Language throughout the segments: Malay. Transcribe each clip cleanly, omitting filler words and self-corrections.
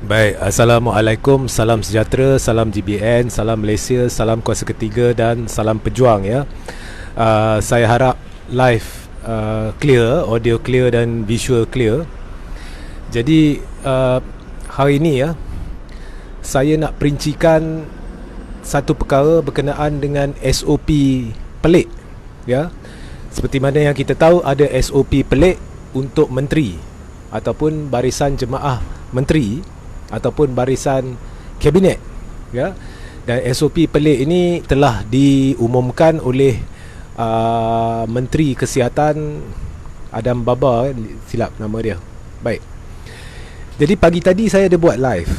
Baik, Assalamualaikum, salam sejahtera, salam GBN, salam Malaysia, salam kuasa ketiga dan salam pejuang ya. Saya harap live clear, audio clear dan visual clear. Jadi hari ini ya, saya nak perincikan satu perkara berkenaan dengan SOP pelik ya. Seperti mana yang kita tahu, ada SOP pelik untuk menteri ataupun barisan jemaah menteri ataupun barisan kabinet ya. Dan SOP pelik ini telah diumumkan oleh Menteri Kesihatan Adam Baba, silap nama dia. Baik. Jadi pagi tadi saya ada buat live.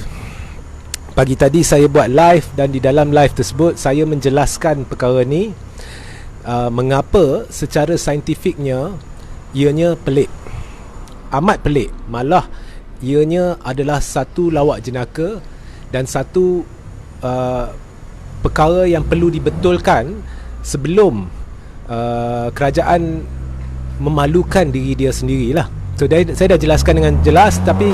Pagi tadi saya buat live dan di dalam live tersebut saya menjelaskan perkara ni, mengapa secara saintifiknya ianya pelik. Amat pelik. Malah ianya adalah satu lawak jenaka dan satu perkara yang perlu dibetulkan sebelum kerajaan memalukan diri dia sendirilah. So saya dah jelaskan dengan jelas, tapi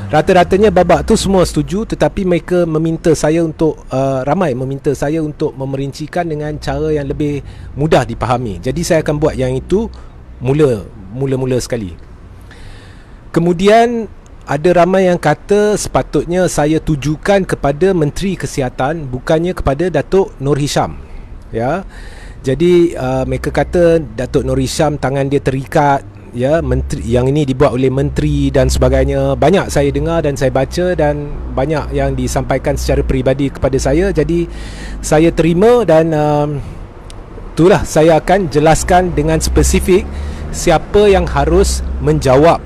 rata-ratanya babak tu semua setuju, tetapi mereka meminta saya untuk ramai meminta saya untuk memerincikan dengan cara yang lebih mudah dipahami. Jadi saya akan buat yang itu mula-mula sekali. Kemudian ada ramai yang kata sepatutnya saya tujukan kepada Menteri Kesihatan, bukannya kepada Datuk Nur Hisham ya. Jadi mereka kata Datuk Nur Hisham tangan dia terikat ya, menteri yang ini dibuat oleh menteri dan sebagainya. Banyak saya dengar dan saya baca dan banyak yang disampaikan secara peribadi kepada saya. Jadi saya terima dan itulah saya akan jelaskan dengan spesifik siapa yang harus menjawab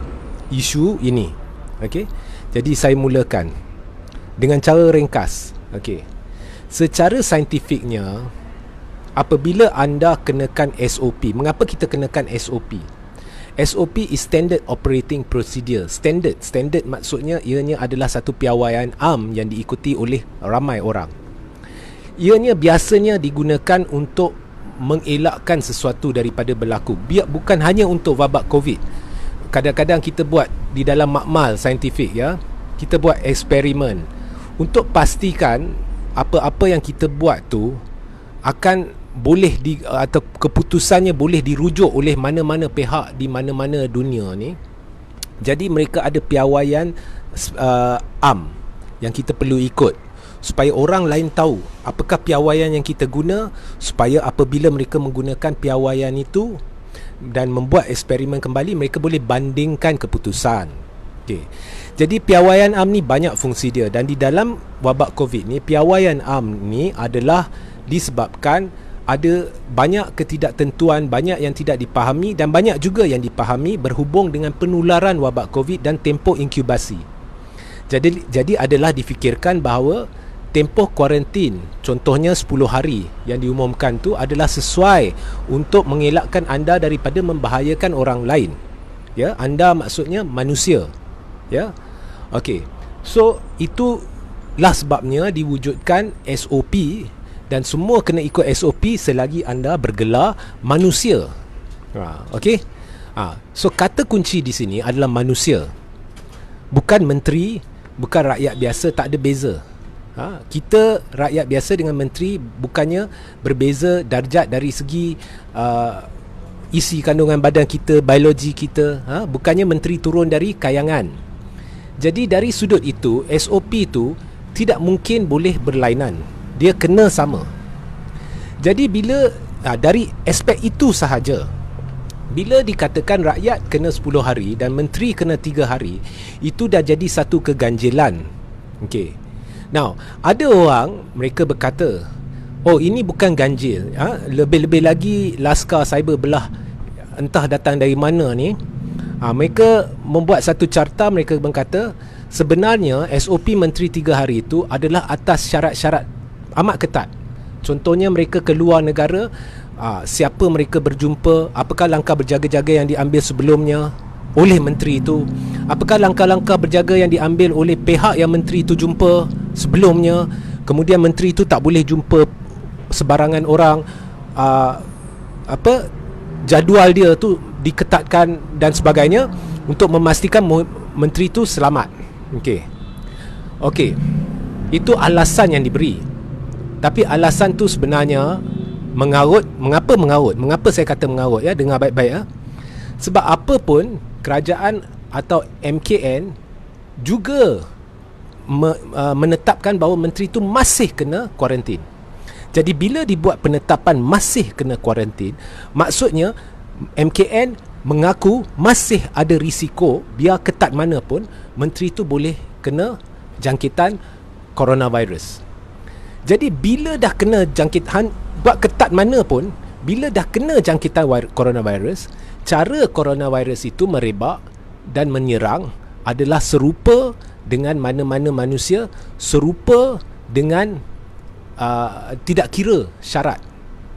isu ini. Okey. Jadi saya mulakan dengan cara ringkas. Okey. Secara saintifiknya, apabila anda kenakan SOP, mengapa kita kenakan SOP? SOP is Standard Operating Procedure. Standard maksudnya ianya adalah satu piawaian am yang diikuti oleh ramai orang. Ianya biasanya digunakan untuk mengelakkan sesuatu daripada berlaku. Bukan hanya untuk wabak COVID. Kadang-kadang kita buat di dalam makmal saintifik ya, kita buat eksperimen untuk pastikan apa-apa yang kita buat tu akan boleh atau keputusannya boleh dirujuk oleh mana-mana pihak di mana-mana dunia ni. Jadi mereka ada piawaian am yang kita perlu ikut supaya orang lain tahu apakah piawaian yang kita guna, supaya apabila mereka menggunakan piawaian itu dan membuat eksperimen kembali, mereka boleh bandingkan keputusan. Okay. Jadi piawaian am ni banyak fungsi dia, dan di dalam wabak COVID ni, piawaian am ni adalah disebabkan ada banyak ketidaktentuan, banyak yang tidak dipahami dan banyak juga yang dipahami berhubung dengan penularan wabak COVID dan tempoh inkubasi. Jadi adalah difikirkan bahawa tempoh kuarantin, contohnya 10 hari yang diumumkan tu adalah sesuai untuk mengelakkan anda daripada membahayakan orang lain. Ya, anda maksudnya manusia. Ya. Okey. So itulah sebabnya diwujudkan SOP, dan semua kena ikut SOP selagi anda bergelar manusia. Okey. So kata kunci di sini adalah manusia. Bukan menteri, bukan rakyat biasa, tak ada beza. Kita rakyat biasa dengan menteri bukannya berbeza darjat dari segi isi kandungan badan kita, biologi kita. Bukannya menteri turun dari kayangan. Jadi dari sudut itu, SOP itu tidak mungkin boleh berlainan. Dia kena sama. Jadi bila dari aspek itu sahaja, bila dikatakan rakyat kena 10 hari dan menteri kena 3 hari, itu dah jadi satu keganjilan. Okey. Now, ada orang mereka berkata, oh ini bukan ganjil. Lebih-lebih lagi laskar cyber belah entah datang dari mana ni. Mereka membuat satu carta, mereka berkata sebenarnya SOP menteri 3 hari itu adalah atas syarat-syarat amat ketat. Contohnya mereka keluar negara, siapa mereka berjumpa, apakah langkah berjaga-jaga yang diambil sebelumnya oleh menteri itu, apakah langkah-langkah berjaga yang diambil oleh pihak yang menteri itu jumpa sebelumnya. Kemudian menteri itu tak boleh jumpa sebarangan orang, jadual dia tu diketatkan dan sebagainya untuk memastikan menteri itu selamat. Okey. Okey, itu alasan yang diberi. Tapi alasan tu sebenarnya mengarut. Mengapa mengarut? Mengapa saya kata mengarut, ya? Dengar baik-baik, ya. Sebab apa pun kerajaan atau MKN juga menetapkan bahawa menteri itu masih kena kuarantin. Jadi bila dibuat penetapan masih kena kuarantin, maksudnya MKN mengaku masih ada risiko, biar ketat mana pun menteri itu boleh kena jangkitan coronavirus. Jadi bila dah kena jangkitan, buat ketat mana pun, bila dah kena jangkitan coronavirus, cara coronavirus itu merebak dan menyerang adalah serupa dengan mana-mana manusia, serupa dengan tidak kira syarat,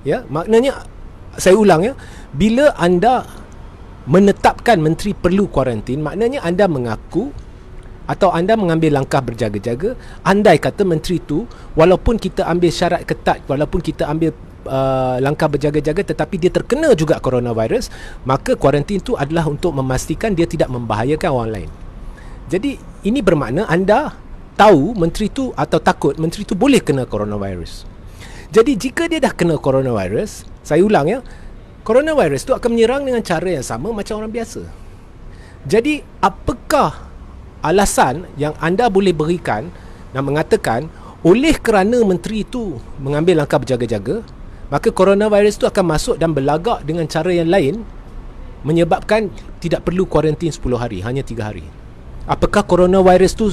ya. Maknanya, saya ulang, ya, bila anda menetapkan menteri perlu kuarantin, maknanya anda mengaku atau anda mengambil langkah berjaga-jaga. Andai kata menteri itu, walaupun kita ambil syarat ketat, walaupun kita ambil langkah berjaga-jaga, tetapi dia terkena juga coronavirus, maka kuarantin itu adalah untuk memastikan dia tidak membahayakan orang lain. Jadi ini bermakna anda tahu menteri itu atau takut menteri itu boleh kena coronavirus. Jadi jika dia dah kena coronavirus, saya ulang, ya, coronavirus itu akan menyerang dengan cara yang sama macam orang biasa. Jadi apakah alasan yang anda boleh berikan dan mengatakan oleh kerana menteri itu mengambil langkah berjaga-jaga, maka coronavirus itu akan masuk dan berlagak dengan cara yang lain, menyebabkan tidak perlu kuarantin 10 hari, hanya 3 hari. Apakah coronavirus tu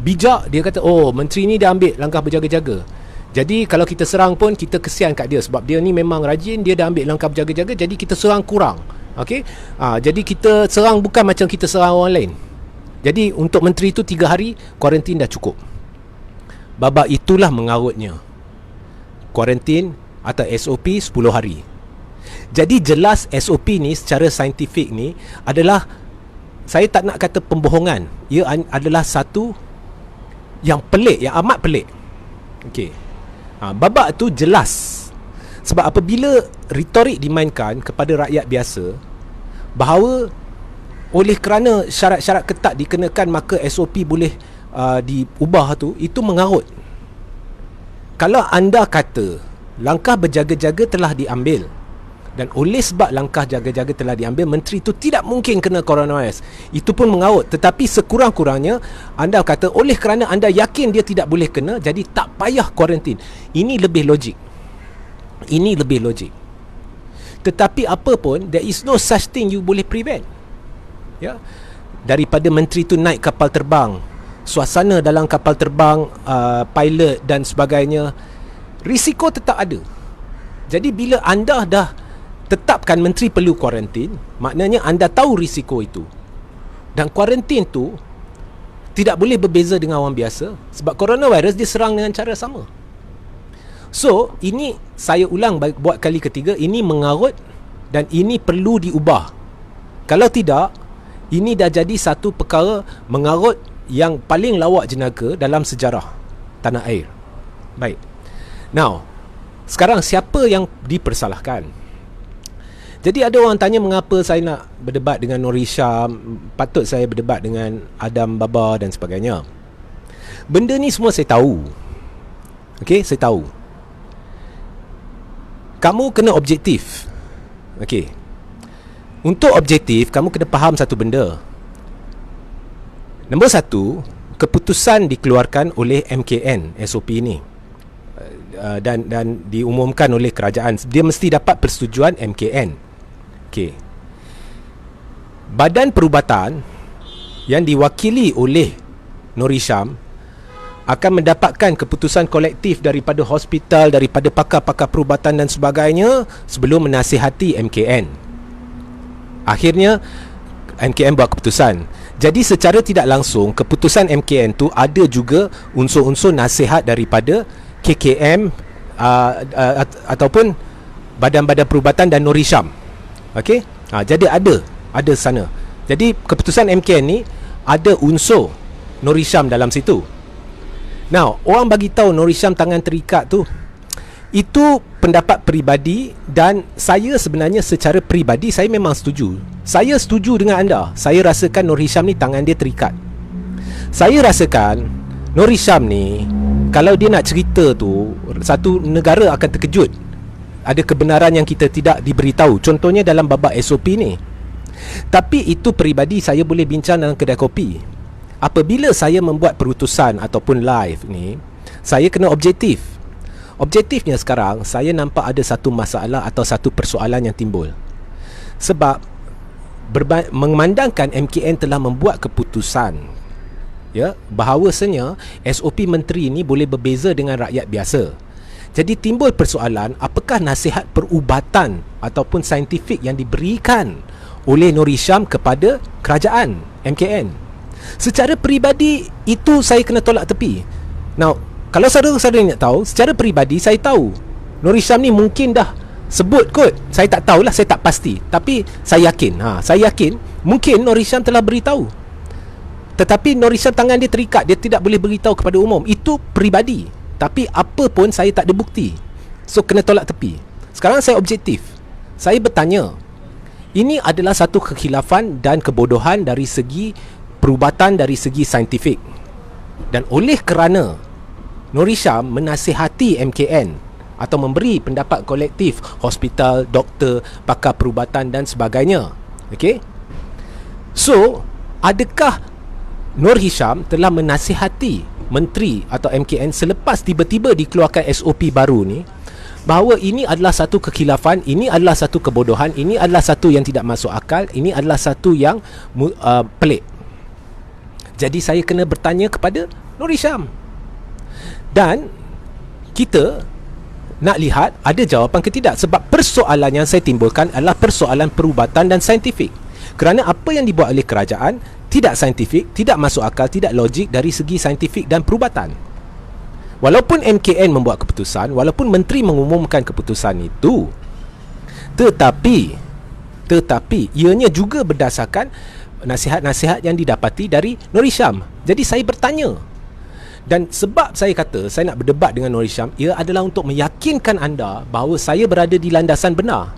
bijak? Dia kata, oh, menteri ni dah ambil langkah berjaga-jaga, jadi kalau kita serang pun kita kesian kat dia, sebab dia ni memang rajin, dia dah ambil langkah berjaga-jaga, jadi kita serang kurang. Okey, jadi kita serang bukan macam kita serang orang lain. Jadi untuk menteri tu 3 hari kuarantin dah cukup. Babak itulah mengarutnya kuarantin atau SOP 10 hari. Jadi jelas SOP ni secara saintifik ni adalah, saya tak nak kata pembohongan, ia adalah satu yang pelik, yang amat pelik. Okey, babak tu jelas. Sebab apabila retorik dimainkan kepada rakyat biasa bahawa oleh kerana syarat-syarat ketat dikenakan maka SOP boleh diubah, tu, itu mengarut. Kalau anda kata langkah berjaga-jaga telah diambil, dan oleh sebab langkah jaga-jaga telah diambil, menteri itu tidak mungkin kena coronavirus, itu pun mengarut. Tetapi sekurang-kurangnya anda kata oleh kerana anda yakin dia tidak boleh kena, jadi tak payah kuarantin. Ini lebih logik. Ini lebih logik. Tetapi apa pun, there is no such thing you boleh prevent, ya. Daripada menteri itu naik kapal terbang, suasana dalam kapal terbang, pilot dan sebagainya, risiko tetap ada. Jadi bila anda dah tetapkan menteri perlu kuarantin, maknanya anda tahu risiko itu. Dan kuarantin tu tidak boleh berbeza dengan orang biasa, sebab coronavirus diserang dengan cara sama. So, ini saya ulang buat kali ketiga, ini mengarut dan ini perlu diubah. Kalau tidak, ini dah jadi satu perkara mengarut yang paling lawak jenaka dalam sejarah tanah air. Baik. Now, sekarang siapa yang dipersalahkan? Jadi ada orang tanya mengapa saya nak berdebat dengan Nur Hisham, patut saya berdebat dengan Adam Baba dan sebagainya. Benda ni semua saya tahu. Okey, saya tahu. Kamu kena objektif. Okey. Untuk objektif, kamu kena faham satu benda. Nombor satu, keputusan dikeluarkan oleh MKN SOP ni, dan diumumkan oleh kerajaan. Dia mesti dapat persetujuan MKN. Okey. Badan perubatan yang diwakili oleh Nur Hisham akan mendapatkan keputusan kolektif daripada hospital, daripada pakar-pakar perubatan dan sebagainya sebelum menasihati MKN. Akhirnya MKN buat keputusan. Jadi secara tidak langsung keputusan MKN tu ada juga unsur-unsur nasihat daripada KKM ataupun badan-badan perubatan dan Nur Hisham. Okey? Jadi ada sana. Jadi keputusan MKN ni ada unsur Nur Hisham dalam situ. Now, orang bagi tahu Nur Hisham tangan terikat tu, itu pendapat peribadi, dan saya sebenarnya secara peribadi saya memang setuju. Saya setuju dengan anda. Saya rasakan Nur Hisham ni tangan dia terikat. Saya rasakan Nur Hisham ni, kalau dia nak cerita tu, satu negara akan terkejut. Ada kebenaran yang kita tidak diberitahu. Contohnya dalam babak SOP ni. Tapi itu peribadi saya boleh bincang dalam kedai kopi. Apabila saya membuat perutusan ataupun live ni, saya kena objektif. Objektifnya sekarang, saya nampak ada satu masalah atau satu persoalan yang timbul. Sebab memandangkan MKN telah membuat keputusan, ya, bahawasanya SOP menteri ni boleh berbeza dengan rakyat biasa. Jadi timbul persoalan, apakah nasihat perubatan ataupun saintifik yang diberikan oleh Nur Hisham kepada kerajaan MKN. Secara peribadi itu saya kena tolak tepi. Now, kalau saudara-saudara nak tahu, secara peribadi saya tahu Nur Hisham ni mungkin dah sebut kot. Saya tak tahulah, saya tak pasti. Tapi saya yakin mungkin Nur Hisham telah beritahu. Tetapi Nur Hisham tangan dia terikat, dia tidak boleh beritahu kepada umum. Itu peribadi. Tapi apa pun saya tak ada bukti. So kena tolak tepi. Sekarang saya objektif. Saya bertanya, ini adalah satu kekhilafan dan kebodohan dari segi perubatan, dari segi saintifik. Dan oleh kerana Nur Hisham menasihati MKN atau memberi pendapat kolektif hospital, doktor, pakar perubatan dan sebagainya, okay? So adakah Nur Hisham telah menasihati menteri atau MKN selepas tiba-tiba dikeluarkan SOP baru ni, bahawa ini adalah satu kekhilafan, ini adalah satu kebodohan, ini adalah satu yang tidak masuk akal, ini adalah satu yang pelik. Jadi saya kena bertanya kepada Nur Hisham. Dan kita nak lihat ada jawapan ke tidak. Sebab persoalan yang saya timbulkan adalah persoalan perubatan dan saintifik. Kerana apa yang dibuat oleh kerajaan tidak saintifik, tidak masuk akal, tidak logik dari segi saintifik dan perubatan. Walaupun MKN membuat keputusan, walaupun menteri mengumumkan keputusan itu, tetapi ianya juga berdasarkan nasihat-nasihat yang didapati dari Nur Hisham. Jadi saya bertanya. Dan sebab saya kata saya nak berdebat dengan Nur Hisham, ia adalah untuk meyakinkan anda bahawa saya berada di landasan benar.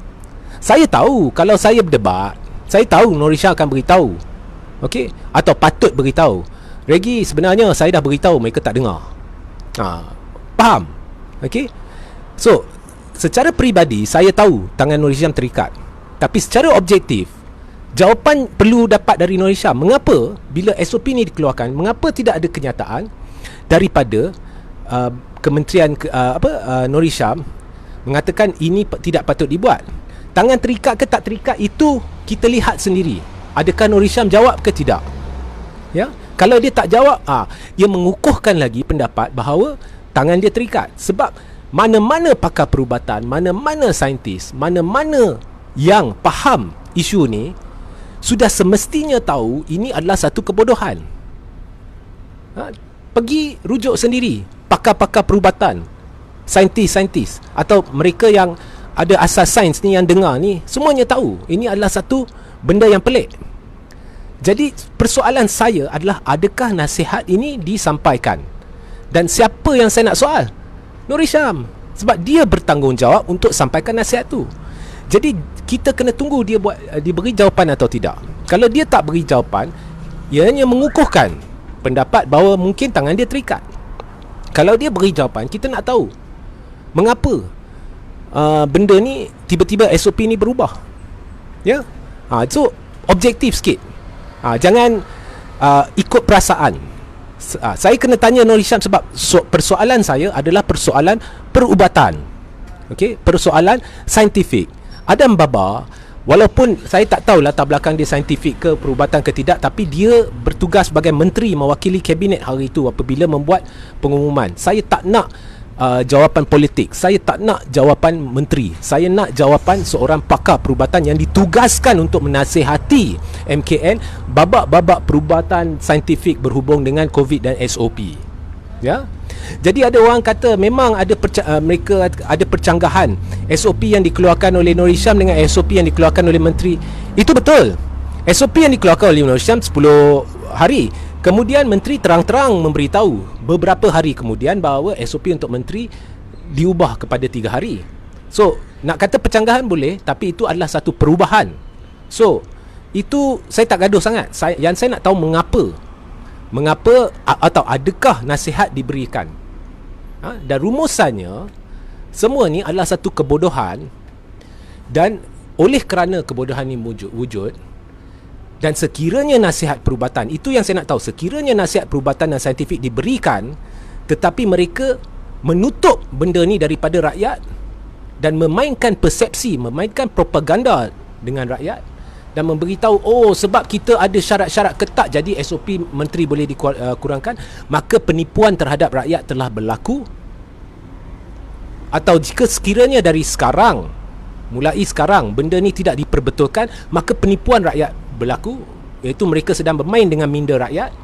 Saya tahu kalau saya berdebat, saya tahu Nur Hisham akan beritahu, okey, atau patut beritahu, Regi, sebenarnya saya dah beritahu, mereka tak dengar. Faham? Okey. So secara peribadi saya tahu tangan Nur Hisham terikat. Tapi secara objektif, jawapan perlu dapat dari Nur Hisham. Mengapa bila SOP ni dikeluarkan, mengapa tidak ada kenyataan daripada kementerian Nur Hisham mengatakan ini tidak patut dibuat? Tangan terikat ke tak terikat itu kita lihat sendiri. Adakah Nur Hisham jawab ke tidak? Ya, kalau dia tak jawab, dia mengukuhkan lagi pendapat bahawa tangan dia terikat. Sebab mana-mana pakar perubatan, mana-mana saintis, mana-mana yang faham isu ni sudah semestinya tahu ini adalah satu kebodohan. Pergi rujuk sendiri pakar-pakar perubatan, saintis-saintis atau mereka yang ada asas sains ni yang dengar ni, semuanya tahu ini adalah satu benda yang pelik. Jadi persoalan saya adalah adakah nasihat ini disampaikan? Dan siapa yang saya nak soal? Nur Hisham. Sebab dia bertanggungjawab untuk sampaikan nasihat tu. Jadi kita kena tunggu dia diberi jawapan atau tidak. Kalau dia tak beri jawapan, ia hanya mengukuhkan pendapat bahawa mungkin tangan dia terikat. Kalau dia beri jawapan, kita nak tahu mengapa benda ni tiba-tiba SOP ni berubah. Ya. So objektif sikit. Jangan ikut perasaan. Saya kena tanya Nur Hisham sebab persoalan saya adalah persoalan perubatan. Okey, persoalan saintifik. Adam Baba, walaupun saya tak tahu latar belakang dia saintifik ke perubatan ke tidak, tapi dia bertugas sebagai menteri mewakili kabinet hari itu apabila membuat pengumuman. Saya tak nak jawapan politik. Saya tak nak jawapan menteri. Saya nak jawapan seorang pakar perubatan yang ditugaskan untuk menasihati MKN babak-babak perubatan saintifik berhubung dengan COVID dan SOP. Ya. Jadi ada orang kata memang ada mereka ada percanggahan SOP yang dikeluarkan oleh Nur Hisham dengan SOP yang dikeluarkan oleh menteri. Itu betul. SOP yang dikeluarkan oleh Nur Hisham 10 hari. Kemudian menteri terang-terang memberitahu beberapa hari kemudian bahawa SOP untuk menteri diubah kepada 3 hari. So, nak kata percanggahan boleh, tapi itu adalah satu perubahan. So, itu saya tak gaduh sangat. Yang saya nak tahu Mengapa atau adakah nasihat diberikan? Dan rumusannya, semua ni adalah satu kebodohan, dan oleh kerana kebodohan ni wujud, dan sekiranya nasihat perubatan, itu yang saya nak tahu, sekiranya nasihat perubatan dan saintifik diberikan tetapi mereka menutup benda ni daripada rakyat dan memainkan persepsi, memainkan propaganda dengan rakyat dan memberitahu, oh sebab kita ada syarat-syarat ketat jadi SOP menteri boleh dikurangkan, maka penipuan terhadap rakyat telah berlaku. Atau jika sekiranya dari sekarang, mulai sekarang benda ni tidak diperbetulkan, maka penipuan rakyat berlaku, iaitu mereka sedang bermain dengan minda rakyat.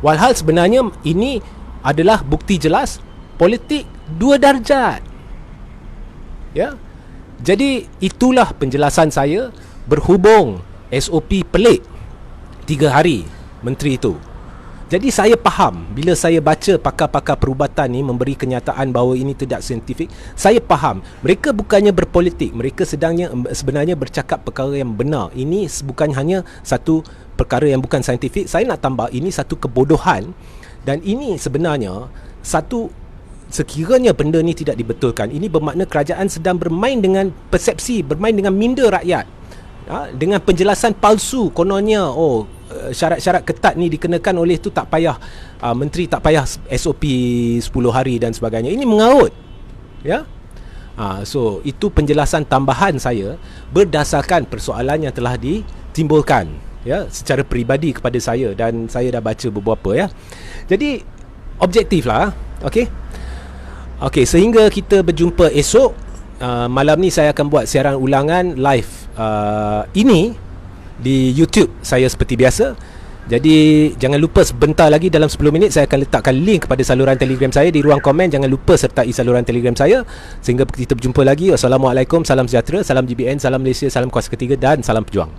Walhal sebenarnya ini adalah bukti jelas politik dua darjat. Ya. Jadi itulah penjelasan saya berhubung SOP pelik 3 hari menteri itu. Jadi saya faham bila saya baca pakar-pakar perubatan ni memberi kenyataan bahawa ini tidak saintifik. Saya faham mereka bukannya berpolitik, mereka sebenarnya bercakap perkara yang benar. Ini bukan hanya satu perkara yang bukan saintifik. Saya nak tambah, ini satu kebodohan, dan ini sebenarnya satu, sekiranya benda ni tidak dibetulkan, ini bermakna kerajaan sedang bermain dengan persepsi, bermain dengan minda rakyat. Dengan penjelasan palsu, kononnya syarat-syarat ketat ni dikenakan, oleh tu tak payah menteri tak payah SOP 10 hari dan sebagainya. Ini mengarut, ya. So itu penjelasan tambahan saya berdasarkan persoalan yang telah ditimbulkan, ya, secara peribadi kepada saya, dan saya dah baca beberapa, ya. Jadi objektif lah, okey. Okey, sehingga kita berjumpa esok. Malam ni saya akan buat siaran ulangan live ini di YouTube saya seperti biasa. Jadi jangan lupa, sebentar lagi dalam 10 minit saya akan letakkan link kepada saluran Telegram saya di ruang komen. Jangan lupa sertai saluran Telegram saya. Sehingga kita berjumpa lagi. Wassalamualaikum, salam sejahtera, salam GBN, salam Malaysia, salam Kuasa Ketiga dan salam pejuang.